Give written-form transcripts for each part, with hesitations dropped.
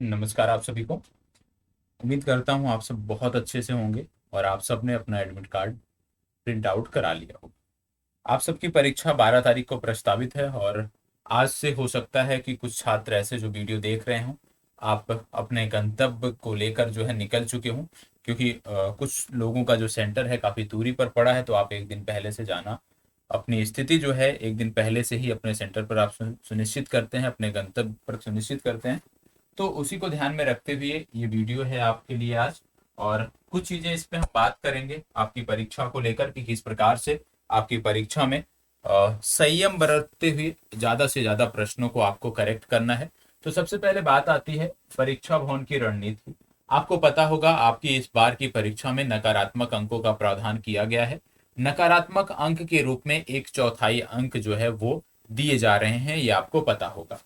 नमस्कार आप सभी को। उम्मीद करता हूँ आप सब बहुत अच्छे से होंगे और आप सब ने अपना एडमिट कार्ड प्रिंट आउट करा लिया होगा। आप सबकी परीक्षा 12 तारीख को प्रस्तावित है और आज से हो सकता है कि कुछ छात्र ऐसे जो वीडियो देख रहे हों, आप अपने गंतव्य को लेकर जो है निकल चुके हों, क्योंकि कुछ लोगों का जो सेंटर है काफ़ी दूरी पर पड़ा है, तो आप एक दिन पहले से जाना, अपनी स्थिति जो है एक दिन पहले से ही अपने सेंटर पर आप सुनिश्चित करते हैं, अपने गंतव्य पर सुनिश्चित करते हैं। तो उसी को ध्यान में रखते हुए ये वीडियो है आपके लिए आज। और कुछ चीजें इस पे हम बात करेंगे आपकी परीक्षा को लेकर कि किस प्रकार से आपकी परीक्षा में संयम बरतते हुए ज्यादा से ज्यादा प्रश्नों को आपको करेक्ट करना है। तो सबसे पहले बात आती है परीक्षा भवन की रणनीति। आपको पता होगा आपकी इस बार की परीक्षा में नकारात्मक अंकों का प्रावधान किया गया है। नकारात्मक अंक के रूप में 1/4 अंक जो है वो दिए जा रहे हैं, ये आपको पता होगा।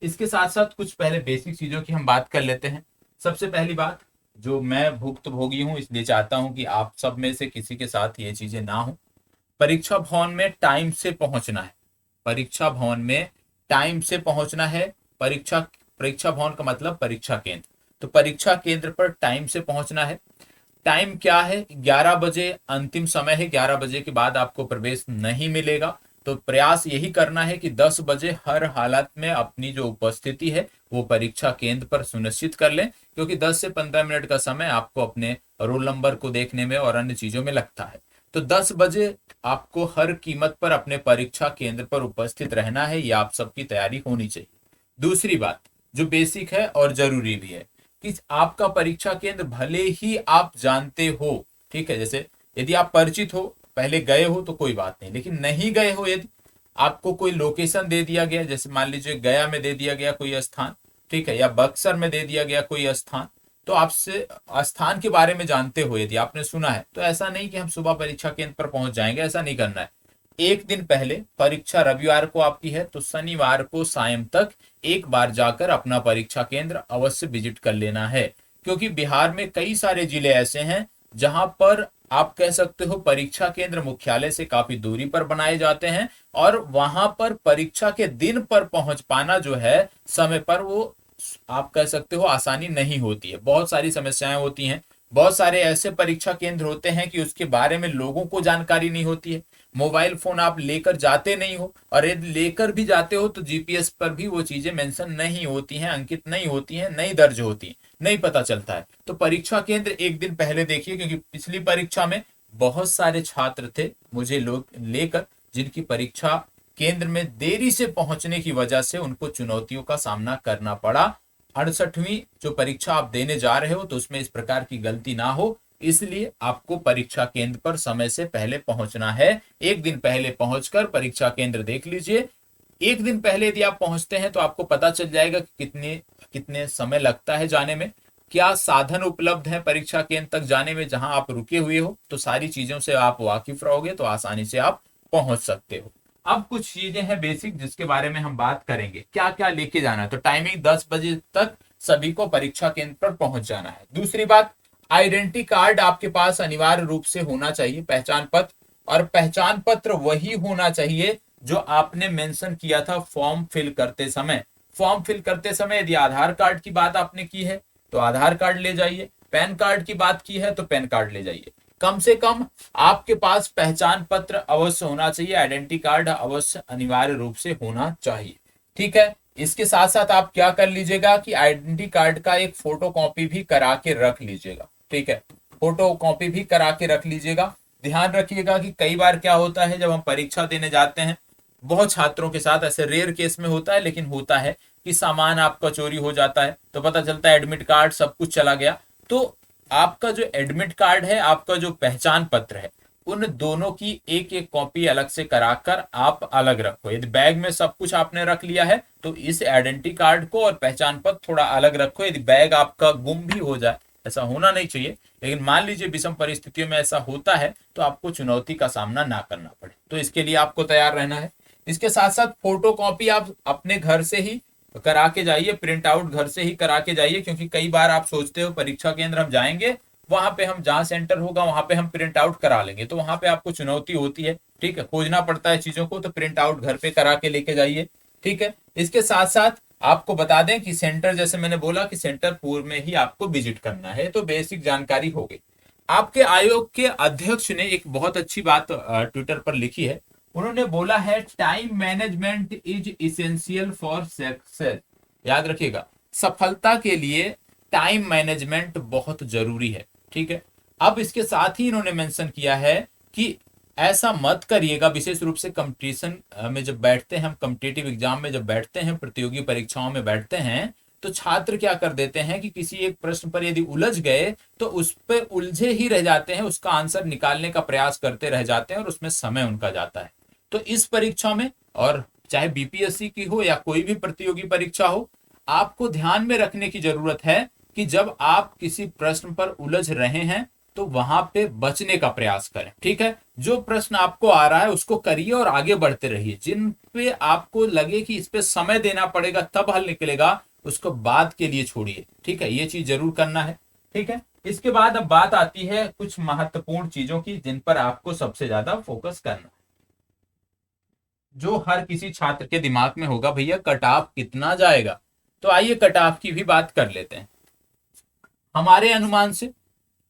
इसके साथ साथ कुछ पहले बेसिक चीजों की हम बात कर लेते हैं। सबसे पहली बात, जो मैं भुक्तभोगी हूं इसलिए चाहता हूं कि आप सब में से किसी के साथ ये चीजें ना हो। परीक्षा भवन में टाइम से पहुंचना है। परीक्षा भवन में टाइम से पहुंचना है। परीक्षा परीक्षा भवन का मतलब परीक्षा केंद्र। तो परीक्षा केंद्र पर टाइम से पहुंचना है। टाइम क्या है? 11 बजे अंतिम समय है। 11 बजे के बाद आपको प्रवेश नहीं मिलेगा। तो प्रयास यही करना है कि 10 बजे हर हालत में अपनी जो उपस्थिति है वो परीक्षा केंद्र पर सुनिश्चित कर लें, क्योंकि 10 से 15 मिनट का समय आपको अपने रोल नंबर को देखने में और अन्य चीजों में लगता है। तो 10 बजे आपको हर कीमत पर अपने परीक्षा केंद्र पर उपस्थित रहना है। ये आप सबकी तैयारी होनी चाहिए। दूसरी बात जो बेसिक है और जरूरी भी है कि आपका परीक्षा केंद्र भले ही आप जानते हो, ठीक है, जैसे यदि आप परिचित हो, पहले गए हो तो कोई बात नहीं, लेकिन नहीं गए हो, यदि आपको कोई लोकेशन दे दिया गया, जैसे मान लीजिए गया में दे दिया गया कोई स्थान, ठीक है, या बक्सर में दे दिया गया कोई स्थान, तो आपसे स्थान के बारे में जानते हो, यदि आपने सुना है, तो ऐसा नहीं कि हम सुबह परीक्षा केंद्र पर पहुंच जाएंगे, ऐसा नहीं करना है। एक दिन पहले, परीक्षा रविवार को आपकी है तो शनिवार को सायं तक एक बार जाकर अपना परीक्षा केंद्र अवश्य विजिट कर लेना है। क्योंकि बिहार में कई सारे जिले ऐसे हैं जहां पर आप कह सकते हो परीक्षा केंद्र मुख्यालय से काफी दूरी पर बनाए जाते हैं, और वहां पर परीक्षा के दिन पर पहुंच पाना जो है समय पर, वो आप कह सकते हो आसानी नहीं होती है। बहुत सारी समस्याएं होती हैं। बहुत सारे ऐसे परीक्षा केंद्र होते हैं कि उसके बारे में लोगों को जानकारी नहीं होती है। मोबाइल फोन आप लेकर जाते नहीं हो, और यदि लेकर भी जाते हो तो जीपीएस पर भी वो चीजें मेंशन नहीं होती हैं, अंकित नहीं होती हैं, नहीं दर्ज होती हैं, नहीं पता चलता है। तो परीक्षा केंद्र एक दिन पहले देखिए, क्योंकि पिछली परीक्षा में बहुत सारे छात्र थे मुझे लोग लेकर, जिनकी परीक्षा केंद्र में देरी से पहुंचने की वजह से उनको चुनौतियों का सामना करना पड़ा। 68वीं जो परीक्षा आप देने जा रहे हो तो उसमें इस प्रकार की गलती ना हो, इसलिए आपको परीक्षा केंद्र पर समय से पहले पहुंचना है। एक दिन पहले पहुंचकर परीक्षा केंद्र देख लीजिए। एक दिन पहले यदि आप पहुंचते हैं तो आपको पता चल जाएगा कि कितने कितने समय लगता है जाने में, क्या साधन उपलब्ध है परीक्षा केंद्र तक जाने में जहां आप रुके हुए हो। तो सारी चीजों से आप वाकिफ रहोगे तो आसानी से आप पहुंच सकते हो। अब कुछ चीजें हैं बेसिक जिसके बारे में हम बात करेंगे, क्या क्या लेके जाना है। तो टाइमिंग 10 बजे तक सभी को परीक्षा केंद्र पर पहुंच जाना है। दूसरी बात, आइडेंटिटी कार्ड आपके पास अनिवार्य रूप से होना चाहिए, पहचान पत्र। और पहचान पत्र वही होना चाहिए जो आपने मेंशन किया था फॉर्म फिल करते समय। फॉर्म फिल करते समय यदि आधार कार्ड की बात आपने की है तो आधार कार्ड ले जाइए, पैन कार्ड की बात की है तो पैन कार्ड ले जाइए। कम से कम आपके पास पहचान पत्र अवश्य होना चाहिए, आइडेंटिटी कार्ड अवश्य अनिवार्य रूप से होना चाहिए। ठीक है। इसके साथ साथ आप क्या कर लीजिएगा कि आइडेंटिटी कार्ड का एक फोटो कॉपी भी करा के रख लीजिएगा। ठीक है, फोटो कॉपी भी करा के रख लीजिएगा। ध्यान रखिएगा कि कई बार क्या होता है जब हम परीक्षा देने जाते हैं, बहुत छात्रों के साथ, ऐसे रेयर केस में होता है लेकिन होता है, कि सामान आपका चोरी हो जाता है तो पता चलता है एडमिट कार्ड सब कुछ चला गया। तो आपका जो एडमिट कार्ड है, आपका जो पहचान पत्र है, उन दोनों की एक एक कॉपी अलग से कराकर आप अलग रखो। यदि बैग में सब कुछ आपने रख लिया है तो इस आइडेंटिटी कार्ड को और पहचान पत्र थोड़ा अलग रखो। यदि बैग आपका गुम भी हो जाए, ऐसा होना नहीं चाहिए, लेकिन मान लीजिए विषम परिस्थितियों में ऐसा होता है तो आपको चुनौती का सामना ना करना पड़े, तो इसके लिए आपको तैयार रहना है। इसके साथ साथ फोटो कॉपी आप अपने घर से ही करा के जाइए, प्रिंट आउट घर से ही करा के जाइए, क्योंकि कई बार आप सोचते हो परीक्षा केंद्र हम जाएंगे, वहां पे हम जहां सेंटर होगा वहां पे हम प्रिंट आउट करा लेंगे, तो वहां पे आपको चुनौती होती है। ठीक है, खोजना पड़ता है चीजों को, तो प्रिंट आउट घर पे करा के लेके जाइए। ठीक है। इसके साथ साथ आपको बता दें कि सेंटर, जैसे मैंने बोला कि सेंटर पूर्व में ही आपको विजिट करना है, तो बेसिक जानकारी हो गई। आपके आयोग के अध्यक्ष ने एक बहुत अच्छी बात ट्विटर पर लिखी है। उन्होंने बोला है time management is essential for success. याद रखिएगा, सफलता के लिए टाइम मैनेजमेंट बहुत जरूरी है। ठीक है, अब इसके साथ ही इन्होंने मेंशन किया है कि ऐसा मत करिएगा, विशेष रूप से कंपटीशन में जब बैठते हैं हम, कॉम्पिटिटिव एग्जाम में जब बैठते हैं, प्रतियोगी परीक्षाओं में बैठते हैं, तो छात्र क्या कर देते हैं कि किसी एक प्रश्न पर यदि उलझ गए तो उस पर उलझे ही रह जाते हैं, उसका आंसर निकालने का प्रयास करते रह जाते हैं और उसमें समय उनका जाता है। तो इस परीक्षा में, और चाहे बीपीएससी की हो या कोई भी प्रतियोगी परीक्षा हो, आपको ध्यान में रखने की जरूरत है कि जब आप किसी प्रश्न पर उलझ रहे हैं तो वहां पे बचने का प्रयास करें। ठीक है, जो प्रश्न आपको आ रहा है उसको करिए और आगे बढ़ते रहिए। जिन पे आपको लगे कि इस पे समय देना पड़ेगा तब हल निकलेगा, उसको बाद के लिए छोड़िए। ठीक है, ये चीज जरूर करना है। ठीक है, इसके बाद अब बात आती है कुछ महत्वपूर्ण चीजों की जिन पर आपको सबसे ज्यादा फोकस करना है, जो हर किसी छात्र के दिमाग में होगा, भैया कट ऑफ कितना जाएगा। तो आइए कट ऑफ की भी बात कर लेते हैं। हमारे अनुमान से,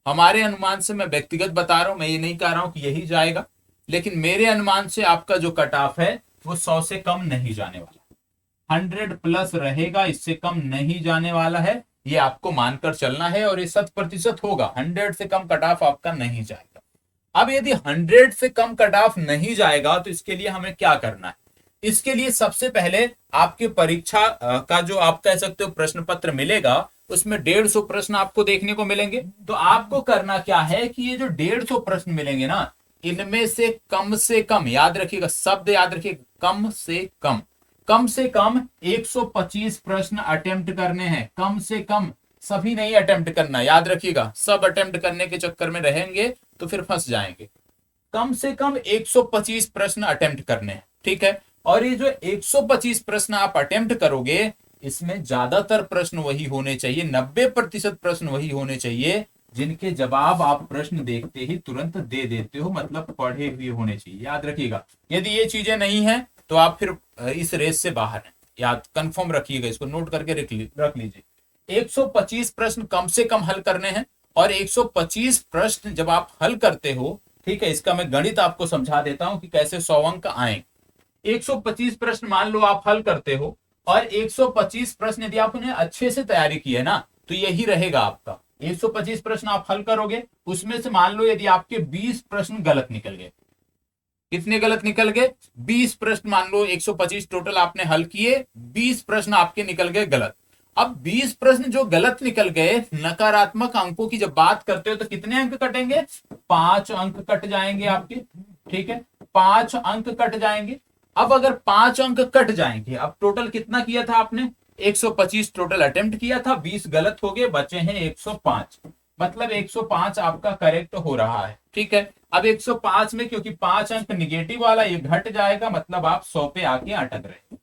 हमारे अनुमान से मैं व्यक्तिगत बता रहा हूं, मैं ये नहीं कह रहा हूं कि यही जाएगा, लेकिन मेरे अनुमान से आपका जो कट ऑफ है वो 100 से कम नहीं जाने वाला, 100 प्लस रहेगा, इससे कम नहीं जाने वाला है। ये आपको मानकर चलना है और ये 100% होगा, 100 से कम कट ऑफ आपका नहीं जाएगा। अब यदि 100 से कम कट ऑफ नहीं जाएगा तो इसके लिए हमें क्या करना है? इसके लिए सबसे पहले आपके परीक्षा का जो आप कह सकते हो प्रश्न पत्र मिलेगा, उसमें 150 प्रश्न आपको देखने को मिलेंगे। तो आपको करना क्या है कि ये जो 150 प्रश्न मिलेंगे ना, इनमें से कम, याद रखिएगा शब्द याद रखिए, कम से कम 125 प्रश्न अटेम्प्ट करने हैं। कम से कम, सभी नहीं अटेम्प्ट करना, याद रखिएगा, सब अटेम्प्ट करने के चक्कर में रहेंगे तो फिर फंस जाएंगे। कम से कम 125 प्रश्न अटेम्प्ट करने हैं। ठीक है, और ये जो 125 प्रश्न आप अटेम्प्ट करोगे, इसमें ज्यादातर प्रश्न वही होने चाहिए, 90% प्रश्न वही होने चाहिए जिनके जवाब आप प्रश्न देखते ही तुरंत दे देते हो, मतलब पढ़े हुए होने चाहिए। याद रखिएगा, यदि ये चीजें नहीं है तो आप फिर इस रेस से बाहर हैं। याद कंफर्म रखिएगा, इसको नोट करके रख लीजिए। 125 प्रश्न कम से कम हल करने हैं, और 125 प्रश्न जब आप हल करते हो, ठीक है, इसका मैं गणित आपको समझा देता हूं कि कैसे 100 अंक आए। 125 प्रश्न मान लो आप हल करते हो, और 125 प्रश्न यदि आपने अच्छे से तैयारी की है ना, तो यही रहेगा आपका। 125 प्रश्न आप हल करोगे, उसमें से मान लो यदि आपके 20 प्रश्न गलत निकल गए। कितने गलत निकल गए? 20 प्रश्न। मान लो 125 टोटल आपने हल किए, 20 प्रश्न आपके निकल गए गलत। अब 20 प्रश्न जो गलत निकल गए, नकारात्मक अंकों की जब बात करते हो तो कितने अंक कटेंगे? 5 अंक कट जाएंगे आपके। ठीक है, 5 अंक कट जाएंगे। अब अगर 5 अंक कट जाएंगे, अब टोटल कितना किया था आपने? 125 टोटल अटेम्प्ट किया था, 20 गलत हो गए, बचे हैं 105, मतलब 105 आपका करेक्ट हो रहा है। ठीक है, अब 105 में क्योंकि 5 अंक निगेटिव वाला ये घट जाएगा, मतलब आप 100 पे आके अटक रहे,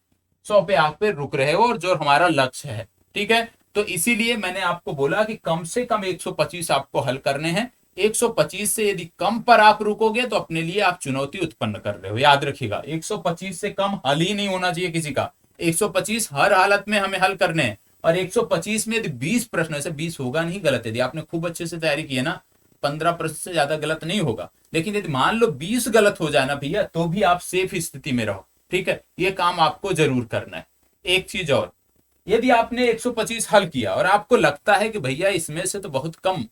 100 पे आके रुक रहे हो, और जो हमारा लक्ष्य है। ठीक है, तो इसीलिए मैंने आपको बोला कि कम से कम 125 आपको हल करने हैं। 125 से यदि कम पर आप रुकोगे तो अपने लिए आप चुनौती उत्पन्न कर रहे हो। याद रखिएगा, 125 से कम हल ही नहीं होना चाहिए किसी का। 125 हर हालत में हमें हल करने हैं, और 125 में यदि 20 प्रश्न, ऐसे 20 होगा नहीं गलत, यदि आपने खूब अच्छे से तैयारी की है ना, 15 प्रश्न से ज्यादा गलत नहीं होगा। लेकिन यदि मान लो 20 गलत हो जाए ना भैया, तो भी आप सेफ स्थिति में रहो। ठीक है, ये काम आपको जरूर करना है। एक चीज और, यदि आपने 125 हल किया और आपको लगता है कि भैया इसमें से तो बहुत कम,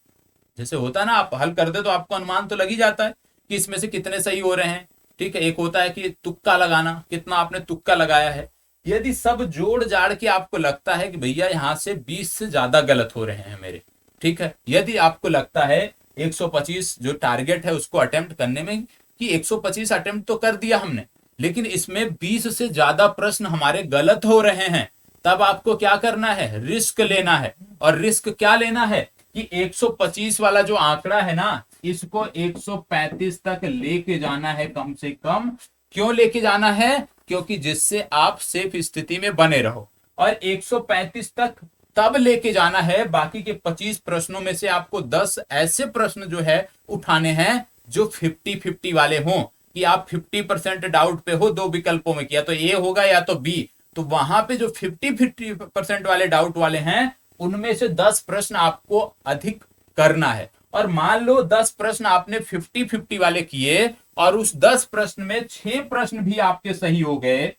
जैसे होता है ना, आप हल कर दे तो आपको अनुमान तो लग ही जाता है कि इसमें से कितने सही हो रहे हैं। ठीक है, एक होता है कि तुक्का लगाना, कितना आपने तुक्का लगाया है। यदि सब जोड़ जाड़ के आपको लगता है कि भैया यहां से 20 से ज्यादा गलत हो रहे हैं मेरे, ठीक है, यदि आपको लगता है 125 जो टारगेट है उसको अटेम्प्ट करने में, कि 125 अटेम्प्ट तो कर दिया हमने, लेकिन इसमें 20 से ज्यादा प्रश्न हमारे गलत हो रहे हैं, तब आपको क्या करना है? रिस्क लेना है। और रिस्क क्या लेना है कि 125 वाला जो आंकड़ा है ना, इसको 135 तक लेके जाना है कम से कम। क्यों लेके जाना है? क्योंकि जिससे आप सेफ स्थिति में बने रहो। और 135 तक तब लेके जाना है, बाकी के 25 प्रश्नों में से आपको 10 ऐसे प्रश्न जो है उठाने हैं जो 50-50 वाले हों, कि आप 50% डाउट पे हो, दो विकल्पों में किया तो ए होगा या तो बी, तो वहां पे जो 50-50% वाले डाउट वाले हैं उनमें से 10 प्रश्न आपको अधिक करना है। और मान लो 10 प्रश्न आपने 50-50 वाले किए और उस 10 प्रश्न में 6 प्रश्न भी आपके सही हो गए,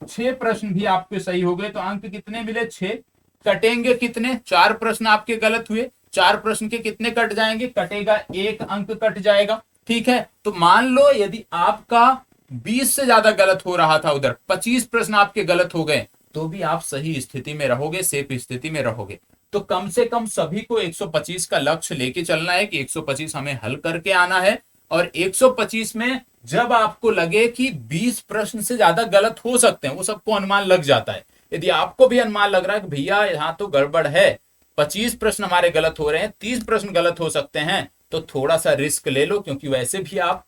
6 प्रश्न भी आपके सही हो गए, तो अंक कितने मिले? 6। कटेंगे कितने? 4 प्रश्न आपके गलत हुए, 4 प्रश्न के कितने कट जाएंगे? कटेगा 1 अंक कट जाएगा। ठीक है, तो मान लो यदि आपका 20 से ज्यादा गलत हो रहा था, उधर 25 प्रश्न आपके गलत हो गए, तो भी आप सही स्थिति में रहोगे, सेफ स्थिति में रहोगे। तो कम से कम सभी को 125 का लक्ष्य लेके चलना है कि 125 हमें हल करके आना है। और 125 में जब आपको लगे कि 20 प्रश्न से ज्यादा गलत हो सकते हैं, वो सबको अनुमान लग जाता है, यदि आपको भी अनुमान लग रहा है कि भैया यहाँ तो गड़बड़ है, 25 प्रश्न हमारे गलत हो रहे हैं, 30 प्रश्न गलत हो सकते हैं, तो थोड़ा सा रिस्क ले लो, क्योंकि वैसे भी आप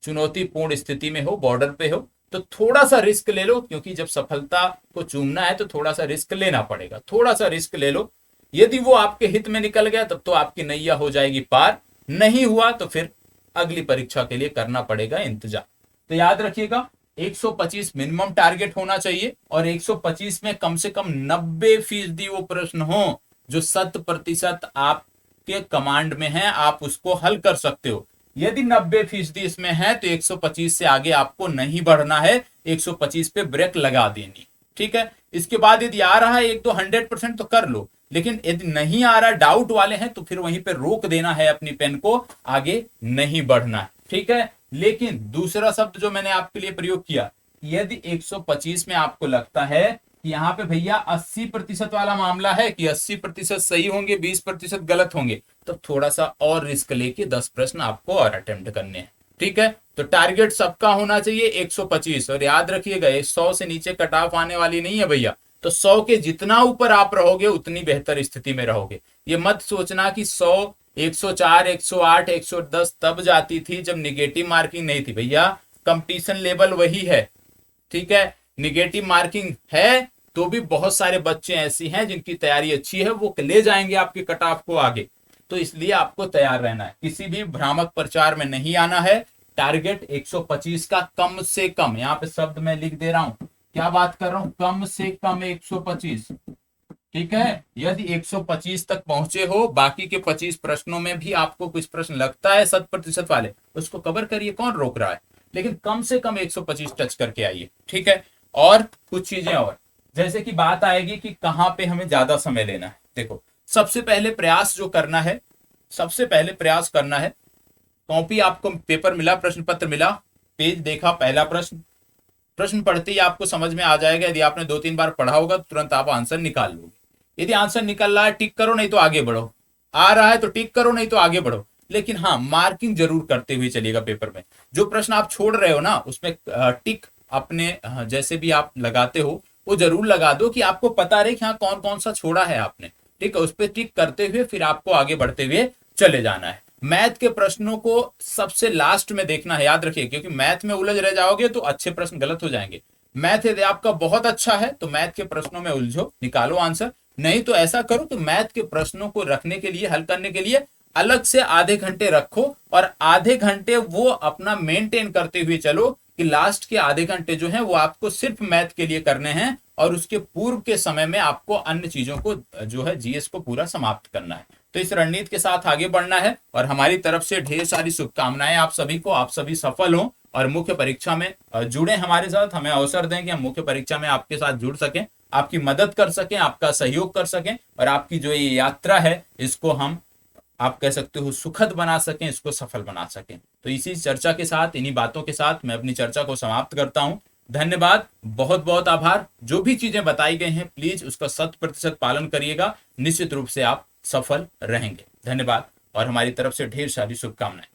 चुनौतीपूर्ण स्थिति में हो, बॉर्डर पे हो, तो थोड़ा सा रिस्क ले लो, क्योंकि जब सफलता को चूमना है तो थोड़ा सा रिस्क लेना पड़ेगा। थोड़ा सा रिस्क ले लो, यदि वो आपके हित में निकल गया तब तो आपकी नैया हो जाएगी पार, नहीं हुआ तो फिर अगली परीक्षा के लिए करना पड़ेगा इंतजार। तो याद रखिएगा 125 मिनिमम टारगेट होना चाहिए, और 125 में कम से कम 90% वो प्रश्न हो जो 100% आपके कमांड में है, आप उसको हल कर सकते हो। यदि 90% इसमें है तो 125 से आगे आपको नहीं बढ़ना है, 125 पे ब्रेक लगा देनी। ठीक है, इसके बाद यदि आ रहा है 1-2 100% तो कर लो, लेकिन यदि नहीं आ रहा, डाउट वाले हैं, तो फिर वहीं पे रोक देना है अपनी पेन को, आगे नहीं बढ़ना है। ठीक है, लेकिन दूसरा शब्द जो मैंने आपके लिए प्रयोग किया, यदि 125 में आपको लगता है कि यहाँ पे भैया 80% वाला मामला है कि 80% सही होंगे, 20% गलत होंगे, तो थोड़ा सा और रिस्क लेके 10 प्रश्न आपको और अटेम्प्ट करने हैं। ठीक है, तो टारगेट सबका होना चाहिए 125, और याद रखिएगा 100 से नीचे कट ऑफ आने वाली नहीं है भैया, तो 100 के जितना ऊपर आप रहोगे उतनी बेहतर स्थिति में रहोगे। ये मत सोचना कि 100, 104, 108, 110 तब जाती थी जब निगेटिव मार्किंग नहीं थी। भैया कंपटीशन लेवल वही है। ठीक है, निगेटिव मार्किंग है तो भी बहुत सारे बच्चे ऐसे हैं जिनकी तैयारी अच्छी है, वो ले जाएंगे आपके कट ऑफ को आगे। तो इसलिए आपको तैयार रहना है, किसी भी भ्रामक प्रचार में नहीं आना है। टारगेट 125 का कम से कम, यहाँ पे शब्द मैं लिख दे रहा हूं, क्या बात कर रहा हूं, कम से कम 125। ठीक है, यदि 125 तक पहुंचे हो, बाकी के 25 प्रश्नों में भी आपको कुछ प्रश्न लगता है 100% वाले, उसको कवर करिए, कौन रोक रहा है, लेकिन कम से कम 125 टच करके आइए। ठीक है, और कुछ चीजें और, जैसे कि बात आएगी कि कहां पे हमें ज्यादा समय लेना है। देखो, सबसे पहले प्रयास जो करना है, सबसे पहले प्रयास करना है, कॉपी आपको पेपर मिला, प्रश्न पत्र मिला, पेज देखा, पहला प्रश्न, प्रश्न पढ़ते ही आपको समझ में आ जाएगा। यदि आपने 2-3 बार पढ़ा होगा तो तुरंत आप आंसर निकाल लोगे। यदि आंसर निकल रहा है टिक करो, नहीं तो आगे बढ़ो, आ रहा है तो टिक करो, नहीं तो आगे बढ़ो। लेकिन हाँ, मार्किंग जरूर करते हुए चलिएगा पेपर में। जो प्रश्न आप छोड़ रहे हो ना, उसमें टिक अपने जैसे भी आप लगाते हो वो जरूर लगा दो कि आपको पता रहे कि हाँ कौन कौन सा छोड़ा है आपने। ठीक है, उस पर टिक करते हुए फिर आपको आगे बढ़ते हुए चले जाना है। मैथ के प्रश्नों को सबसे लास्ट में देखना है, याद रखिए, क्योंकि मैथ में उलझ रह जाओगे तो अच्छे प्रश्न गलत हो जाएंगे। मैथ यदि आपका बहुत अच्छा है तो मैथ के प्रश्नों में उलझो, निकालो आंसर। नहीं तो ऐसा करो कि मैथ के प्रश्नों को रखने के लिए, हल करने के लिए अलग से आधे घंटे रखो, और आधे घंटे वो अपना मेंटेन करते हुए चलो कि लास्ट के आधे घंटे जो है वो आपको सिर्फ मैथ के लिए करने हैं, और उसके पूर्व के समय में आपको अन्य चीजों को जो है जीएस को पूरा समाप्त करना है। तो इस रणनीति के साथ आगे बढ़ना है, और हमारी तरफ से ढेर सारी शुभकामनाएं आप सभी को, आप सभी सफल हो और मुख्य परीक्षा में जुड़े हमारे साथ। हमें अवसर दें कि हम मुख्य परीक्षा में आपके साथ जुड़ सकें, आपकी मदद कर सकें, आपका सहयोग कर सकें, और आपकी जो ये यात्रा है इसको हम, आप कह सकते हो, सुखद बना सकें, इसको सफल बना सकें। तो इसी चर्चा के साथ, इन्हीं बातों के साथ मैं अपनी चर्चा को समाप्त करता हूं। धन्यवाद, बहुत बहुत आभार। जो भी चीजें बताई गई हैं प्लीज उसका 100% पालन करिएगा, निश्चित रूप से आप सफल रहेंगे। धन्यवाद, और हमारी तरफ से ढेर सारी शुभकामनाएं।